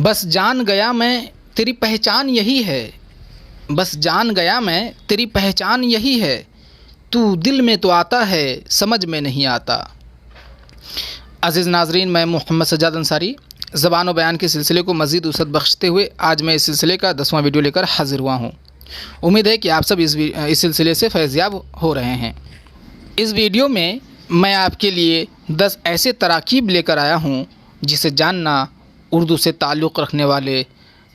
بس جان گیا میں تیری پہچان یہی ہے، بس جان گیا میں تیری پہچان یہی ہے، تو دل میں تو آتا ہے سمجھ میں نہیں آتا۔ عزیز ناظرین، میں محمد سجاد انصاری زبان و بیان کے سلسلے کو مزید وسعت بخشتے ہوئے آج میں اس سلسلے کا 10واں ویڈیو لے کر حاضر ہوا ہوں۔ امید ہے کہ آپ سب اس سلسلے سے فیضیاب ہو رہے ہیں۔ اس ویڈیو میں میں آپ کے لیے 10 ایسے تراکیب لے کر آیا ہوں جسے جاننا اردو سے تعلق رکھنے والے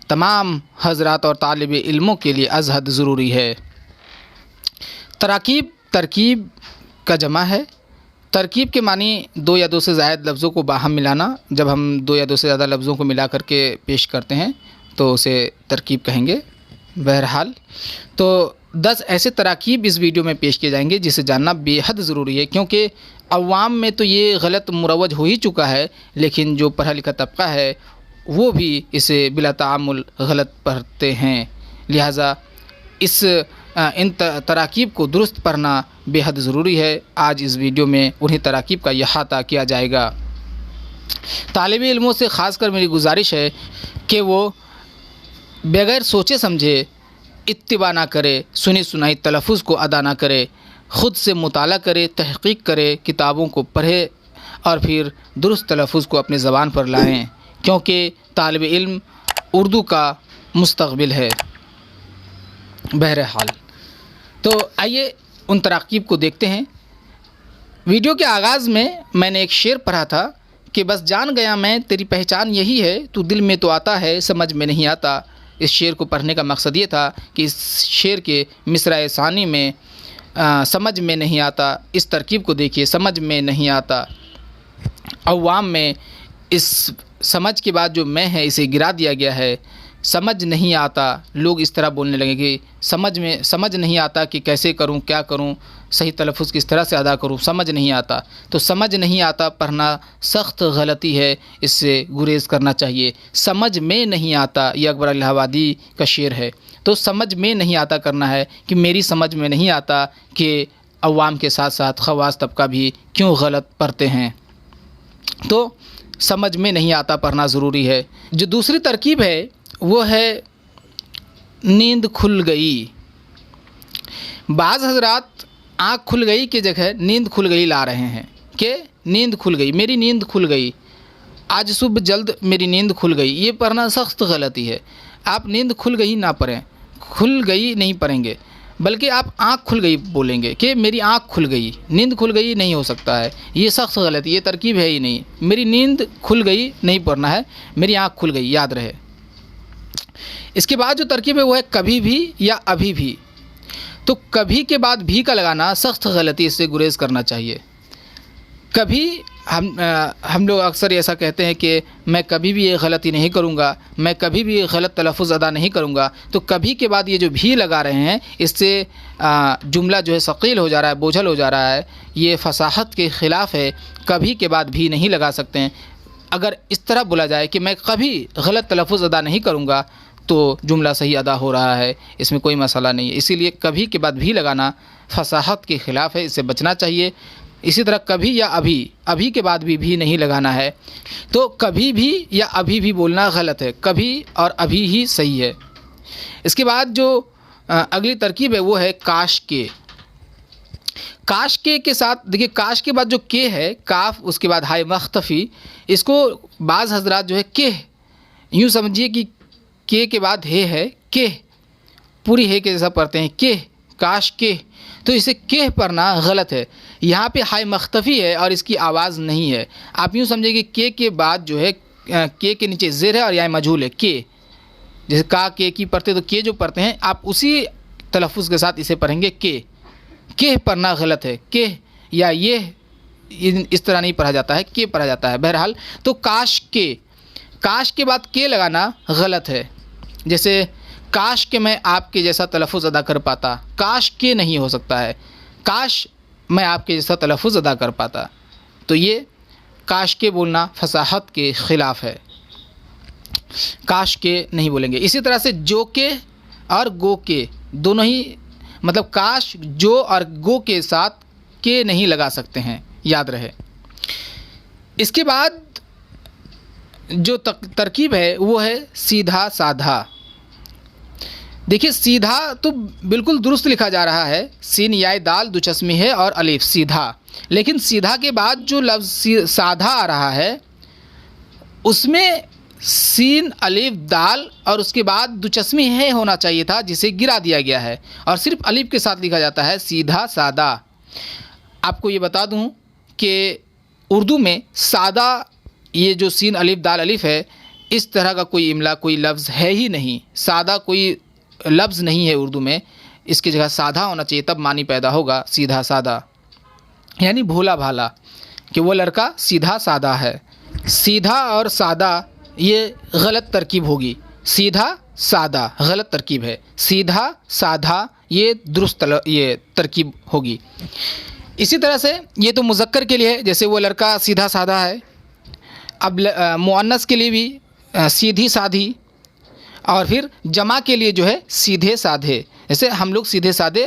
تمام حضرات اور طالب علموں کے لیے از حد ضروری ہے۔ تراکیب ترکیب کا جمع ہے۔ ترکیب کے معنی دو یا دو سے زائد لفظوں کو باہم ملانا۔ جب ہم دو یا دو سے زیادہ لفظوں کو ملا کر کے پیش کرتے ہیں تو اسے ترکیب کہیں گے۔ بہرحال تو 10 ایسے تراکیب اس ویڈیو میں پیش کیے جائیں گے جسے جاننا بے حد ضروری ہے، کیونکہ عوام میں تو یہ غلط مروج ہو ہی چکا ہے، لیکن جو پڑھا لکھا طبقہ ہے وہ بھی اسے بلا تعامل غلط پڑھتے ہیں۔ لہٰذا ان تراکیب کو درست پڑھنا بے حد ضروری ہے۔ آج اس ویڈیو میں انہی تراکیب کا احاطہ کیا جائے گا۔ طالب علموں سے خاص کر میری گزارش ہے کہ وہ بغیر سوچے سمجھے اتباع نہ کرے، سنی سنائی تلفظ کو ادا نہ کرے، خود سے مطالعہ کرے، تحقیق کرے، کتابوں کو پڑھے اور پھر درست تلفظ کو اپنی زبان پر لائیں، کیونکہ طالب علم اردو کا مستقبل ہے۔ بہرحال تو آئیے ان تراکیب کو دیکھتے ہیں۔ ویڈیو کے آغاز میں نے ایک شعر پڑھا تھا کہ بس جان گیا میں تیری پہچان یہی ہے، تو دل میں تو آتا ہے سمجھ میں نہیں آتا۔ اس شعر کو پڑھنے کا مقصد یہ تھا کہ اس شعر کے مصرع ثانی میں سمجھ میں نہیں آتا، اس ترکیب کو دیکھیے، سمجھ میں نہیں آتا۔ عوام میں اس سمجھ کے بعد جو میں ہے اسے گرا دیا گیا ہے۔ سمجھ نہیں آتا، لوگ اس طرح بولنے لگے کہ سمجھ نہیں آتا کہ کیسے کروں، کیا کروں، صحیح تلفظ کس طرح سے ادا کروں، سمجھ نہیں آتا۔ تو سمجھ نہیں آتا پڑھنا سخت غلطی ہے، اس سے گریز کرنا چاہیے۔ سمجھ میں نہیں آتا، یہ اکبر الہ آبادی کا شعر ہے۔ تو سمجھ میں نہیں آتا کرنا ہے کہ میری سمجھ میں نہیں آتا کہ عوام کے ساتھ ساتھ خواص طبقہ بھی کیوں غلط پڑھتے ہیں۔ تو سمجھ میں نہیں آتا پڑھنا ضروری ہے۔ جو دوسری ترکیب ہے وہ ہے نیند کھل گئی۔ بعض حضرات آنکھ کھل گئی کی جگہ نیند کھل گئی لا رہے ہیں کہ نیند کھل گئی، میری نیند کھل گئی، آج صبح جلد میری نیند کھل گئی۔ یہ پڑھنا سخت غلطی ہے۔ آپ نیند کھل گئی نہ پڑھیں، کھل گئی نہیں پڑھیں گے، بلکہ آپ آنکھ کھل گئی بولیں گے کہ میری آنکھ کھل گئی۔ نیند کھل گئی نہیں ہو سکتا ہے، یہ سخت غلطی، یہ ترکیب ہے ہی نہیں۔ میری نیند کھل گئی نہیں پڑھنا ہے، میری آنکھ کھل گئی، یاد رہے۔ اس کے بعد جو ترکیب ہے وہ ہے کبھی بھی یا ابھی بھی۔ تو کبھی کے بعد بھی کا لگانا سخت غلطی، اس سے گریز کرنا چاہیے۔ کبھی ہم لوگ اکثر ایسا کہتے ہیں کہ میں کبھی بھی یہ غلطی نہیں کروں گا، میں کبھی بھی غلط تلفظ ادا نہیں کروں گا۔ تو کبھی کے بعد یہ جو بھی لگا رہے ہیں اس سے جملہ جو ہے ثقیل ہو جا رہا ہے، بوجھل ہو جا رہا ہے، یہ فصاحت کے خلاف ہے۔ کبھی کے بعد بھی نہیں لگا سکتے ہیں۔ اگر اس طرح بولا جائے کہ میں کبھی غلط تلفظ ادا نہیں کروں گا تو جملہ صحیح ادا ہو رہا ہے، اس میں کوئی مسئلہ نہیں ہے۔ اسی لیے کبھی کے بعد بھی لگانا فصاحت کے خلاف ہے، اس سے بچنا چاہیے۔ اسی طرح کبھی یا ابھی کے بعد بھی نہیں لگانا ہے۔ تو کبھی بھی یا ابھی بھی بولنا غلط ہے، کبھی اور ابھی ہی صحیح ہے۔ اس کے بعد جو اگلی ترکیب ہے وہ ہے کاش کے۔ کاش کے ساتھ دیکھیے، کاش کے بعد جو کے ہے، کاف، اس کے بعد ہائے مختفی، اس کو بعض حضرات جو ہے کہ یوں سمجھیے کہ کے بعد ہے کہ پوری ہے کے جیسا پڑھتے ہیں کہ کاش کے، تو اسے کہ پڑھنا غلط ہے۔ یہاں پہ ہائے مختفی ہے اور اس کی آواز نہیں ہے۔ آپ یوں سمجھیں کہ کے بعد جو ہے کے نیچے زیر ہے اور یا مجھول ہے کہ، جیسے کا کی پڑھتے تو کے جو پڑھتے ہیں آپ اسی تلفظ کے ساتھ اسے پڑھیں گے کہ پڑھنا غلط ہے۔ کہ یا یہ اس طرح نہیں پڑھا جاتا ہے، کہ پڑھا جاتا ہے۔ بہرحال تو کاش کے بعد کے لگانا غلط ہے۔ جیسے کاش کہ میں آپ کے جیسا تلفظ ادا کر پاتا، کاش کہ نہیں ہو سکتا ہے، کاش میں آپ کے جیسا تلفظ ادا کر پاتا۔ تو یہ کاش کے بولنا فصاحت کے خلاف ہے، کاش کے نہیں بولیں گے۔ اسی طرح سے جو کے اور گو کے دونوں ہی، مطلب کاش، جو اور گو کے ساتھ کے نہیں لگا سکتے ہیں، یاد رہے۔ اس کے بعد جو ترکیب ہے وہ ہے سیدھا سادھا. دیکھیے سیدھا تو بالکل درست لکھا جا رہا ہے، سین یا دال دو چشمی ہے اور الف سیدھا، لیکن سیدھا کے بعد جو لفظ سادھا آ رہا ہے اس میں سین الف دال اور اس کے بعد دو چشمی ہے ہونا چاہیے تھا، جسے گرا دیا گیا ہے اور صرف الف کے ساتھ لکھا جاتا ہے سیدھا سادہ. آپ کو یہ بتا دوں کہ اردو میں سادہ یہ جو سین الف دال الف ہے اس طرح کا کوئی املا کوئی لفظ ہے ہی نہیں، سادہ کوئی لفظ نہیں ہے اردو میں. اس کی جگہ سادھا ہونا چاہیے، تب معنی پیدا ہوگا سیدھا سادہ، یعنی بھولا بھالا، کہ وہ لڑکا سیدھا سادہ ہے. سیدھا اور سادہ یہ غلط ترکیب ہوگی، سیدھا سادہ غلط ترکیب ہے، سیدھا سادھا یہ درست یہ ترکیب ہوگی. اسی طرح سے یہ تو مذکر کے لیے ہے، جیسے وہ لڑکا سیدھا سادہ ہے. اب مؤنث کے لیے بھی سیدھی سادھی، اور پھر جمع کے لیے جو ہے سیدھے سادھے، جیسے ہم لوگ سیدھے سادھے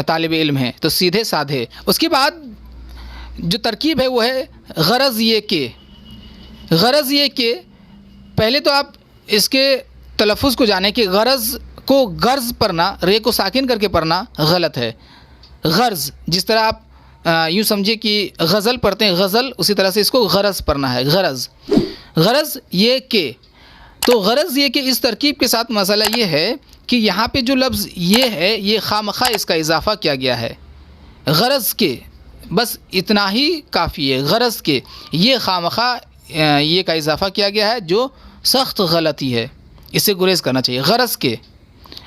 طالب علم ہیں تو سیدھے سادھے. اس کے بعد جو ترکیب ہے وہ ہے غرض یہ کہ. غرض یہ کہ پہلے تو آپ اس کے تلفظ کو جانیں کہ غرض کو غرض پڑھنا، رے کو ساکن کر کے پڑھنا غلط ہے. غرض جس طرح آپ یوں سمجھے کہ غزل پڑھتے ہیں غزل، اسی طرح سے اس کو غرض پڑھنا ہے غرض. غرض یہ کہ، تو غرض یہ کہ اس ترکیب کے ساتھ مسئلہ یہ ہے کہ یہاں پہ جو لفظ یہ ہے یہ خواہ اس کا اضافہ کیا گیا ہے. غرض کے بس اتنا ہی کافی ہے، غرض کے یہ خواہ یہ کا اضافہ کیا گیا ہے جو سخت غلطی ہے، اسے گریز کرنا چاہیے. غرض کے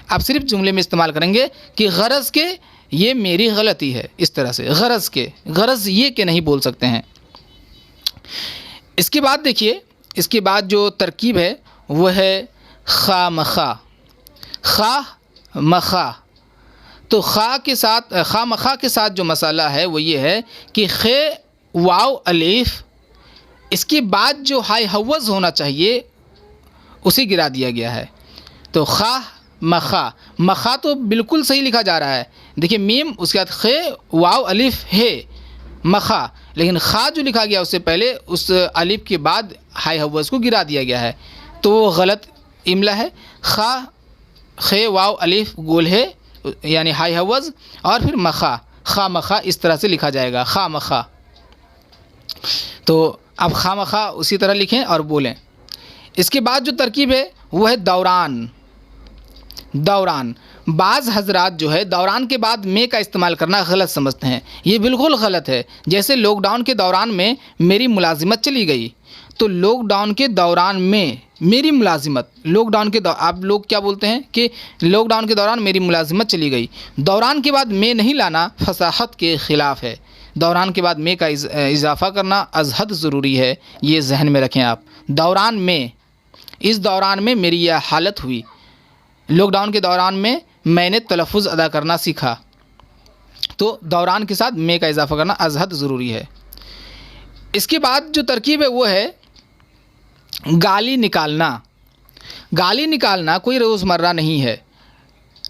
آپ صرف جملے میں استعمال کریں گے کہ غرض کے یہ میری غلطی ہے، اس طرح سے غرض کے، غرض یہ کہ نہیں بول سکتے ہیں. اس کے بعد دیکھیے اس کے بعد جو ترکیب ہے وہ ہے خواہ مخواہ. خواہ مخواہ، تو خواہ کے ساتھ خواہ مخواہ کے ساتھ جو مسئلہ ہے وہ یہ ہے کہ خ واو الف اس کے بعد جو ہائے حوض ہونا چاہیے اسے گرا دیا گیا ہے. تو خواہ مخواہ، مخواہ تو بالکل صحیح لکھا جا رہا ہے. دیکھیے میم اس کے بعد خ واو الف ہے مخواہ، لیکن خواہ جو لکھا گیا اس سے پہلے اس الف کے بعد ہائے حوض کو گرا دیا گیا ہے، تو وہ غلط املا ہے. خواہ خ واو الف گول ہے یعنی ہائے حوض، اور پھر مخواہ، خواہ مخواہ اس طرح سے لکھا جائے گا خواہ مخواہ. تو اب خواہ مخواہ اسی طرح لکھیں اور بولیں. اس کے بعد جو ترکیب ہے وہ ہے دوران. دوران، بعض حضرات جو ہے دوران کے بعد میں کا استعمال کرنا غلط سمجھتے ہیں، یہ بالکل غلط ہے. جیسے لاک ڈاؤن کے دوران میں میری ملازمت چلی گئی، تو لاک ڈاؤن کے دوران میں میری ملازمت، لاک ڈاؤن کے آپ لوگ کیا بولتے ہیں کہ لاک ڈاؤن کے دوران میری ملازمت چلی گئی. دوران کے بعد میں نہیں لانا فصاحت کے خلاف ہے. دوران کے بعد میں کا اضافہ کرنا از حد ضروری ہے، یہ ذہن میں رکھیں آپ. دوران میں، اس دوران میں میری یہ حالت ہوئی. لاک ڈاؤن کے دوران میں نے تلفظ ادا کرنا سیکھا، تو دوران کے ساتھ میں کا اضافہ کرنا از حد ضروری ہے. اس کے بعد جو ترکیب ہے وہ ہے گالی نکالنا. گالی نکالنا کوئی روزمرہ نہیں ہے،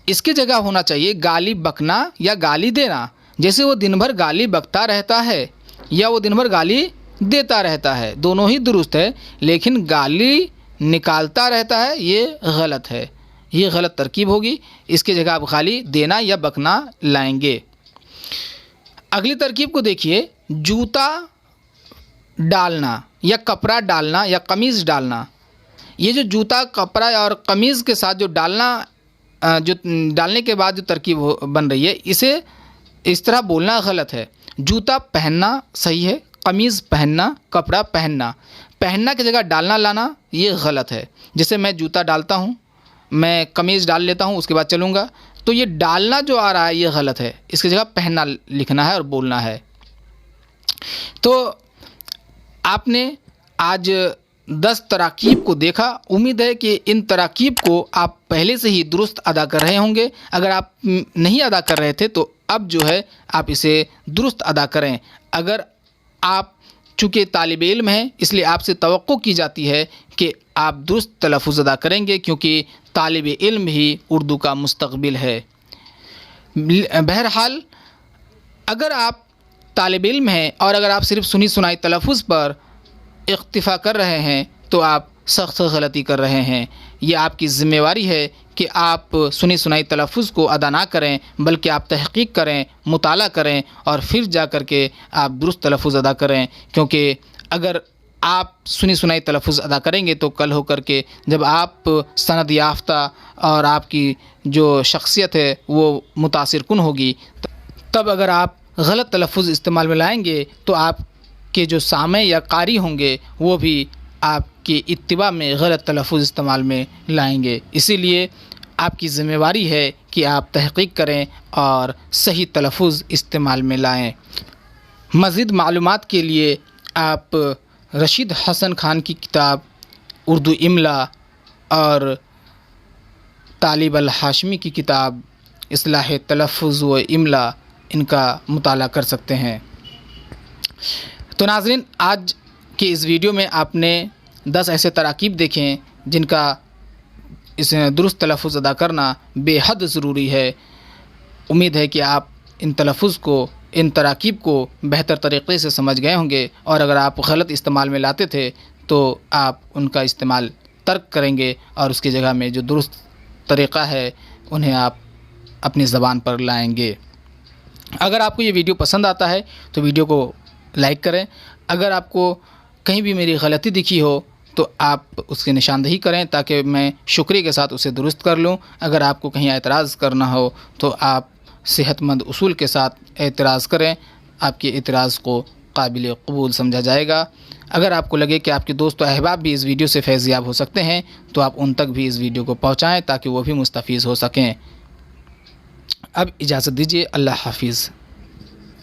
اس کی جگہ ہونا چاہیے گالی بکنا یا گالی دینا. جیسے وہ دن بھر گالی بکتا رہتا ہے یا وہ دن بھر گالی دیتا رہتا ہے، دونوں ہی درست ہے، لیکن گالی نکالتا رہتا ہے یہ غلط ہے، یہ غلط ترکیب ہوگی. اس کی جگہ آپ گالی دینا یا بکنا لائیں گے. اگلی ترکیب کو دیکھیے، جوتا ڈالنا یا کپڑا ڈالنا یا قمیض ڈالنا. یہ جو جوتا کپڑا اور قمیض کے ساتھ جو ڈالنے کے بعد جو ترکیب بن رہی ہے، اسے اس طرح بولنا غلط ہے. جوتا پہننا صحیح ہے، قمیض پہننا، کپڑا پہننا. پہننا کی جگہ ڈالنا لانا یہ غلط ہے. جیسے میں جوتا ڈالتا ہوں، میں قمیض ڈال لیتا ہوں، اس کے بعد چلوں گا، تو یہ ڈالنا جو آ رہا ہے یہ غلط ہے. اس کی جگہ پہننا لکھنا ہے اور بولنا ہے. تو آپ نے آج 10 تراکیب کو دیکھا. امید ہے کہ ان تراکیب کو آپ پہلے سے ہی درست ادا کر رہے ہوں گے. اگر آپ نہیں ادا کر رہے تھے تو اب جو ہے آپ اسے درست ادا کریں. اگر آپ چونکہ طالب علم ہیں اس لیے آپ سے توقع کی جاتی ہے کہ آپ درست تلفظ ادا کریں گے، کیونکہ طالب علم ہی اردو کا مستقبل ہے. بہرحال اگر آپ طالب علم ہیں اور اگر آپ صرف سنی سنائی تلفظ پر اکتفا کر رہے ہیں تو آپ سخت غلطی کر رہے ہیں۔ یہ آپ کی ذمہ داری ہے کہ آپ سنی سنائی تلفظ کو ادا نہ کریں، بلکہ آپ تحقیق کریں، مطالعہ کریں اور پھر جا کر کے آپ درست تلفظ ادا کریں، کیونکہ اگر آپ سنی سنائی تلفظ ادا کریں گے تو کل ہو کر کے جب آپ سند یافتہ اور آپ کی جو شخصیت ہے وہ متاثر کن ہوگی، تب اگر آپ غلط تلفظ استعمال میں لائیں گے تو آپ کے جو سامع یا قاری ہوں گے وہ بھی آپ کی اتباع میں غلط تلفظ استعمال میں لائیں گے۔ اسی لیے آپ کی ذمہ داری ہے کہ آپ تحقیق کریں اور صحیح تلفظ استعمال میں لائیں۔ مزید معلومات کے لیے آپ رشید حسن خان کی کتاب اردو املا اور طالب الہاشمی کی کتاب اصلاح تلفظ و املا ان کا مطالعہ کر سکتے ہیں۔ تو ناظرین، آج کے اس ویڈیو میں آپ نے 10 ایسے تراکیب دیکھیں جن کا اس درست تلفظ ادا کرنا بے حد ضروری ہے۔ امید ہے کہ آپ ان تلفظ کو، ان تراکیب کو بہتر طریقے سے سمجھ گئے ہوں گے، اور اگر آپ غلط استعمال میں لاتے تھے تو آپ ان کا استعمال ترک کریں گے اور اس کی جگہ میں جو درست طریقہ ہے انہیں آپ اپنی زبان پر لائیں گے۔ اگر آپ کو یہ ویڈیو پسند آتا ہے تو ویڈیو کو لائک کریں۔ اگر آپ کو کہیں بھی میری غلطی دکھی ہو تو آپ اس کی نشاندہی کریں تاکہ میں شکریہ کے ساتھ اسے درست کر لوں۔ اگر آپ کو کہیں اعتراض کرنا ہو تو آپ صحت مند اصول کے ساتھ اعتراض کریں، آپ کے اعتراض کو قابل قبول سمجھا جائے گا۔ اگر آپ کو لگے کہ آپ کے دوست و احباب بھی اس ویڈیو سے فیض یاب ہو سکتے ہیں تو آپ ان تک بھی اس ویڈیو کو پہنچائیں تاکہ وہ بھی مستفیض ہو سکیں۔ اب اجازت دیجیے، اللہ حافظ۔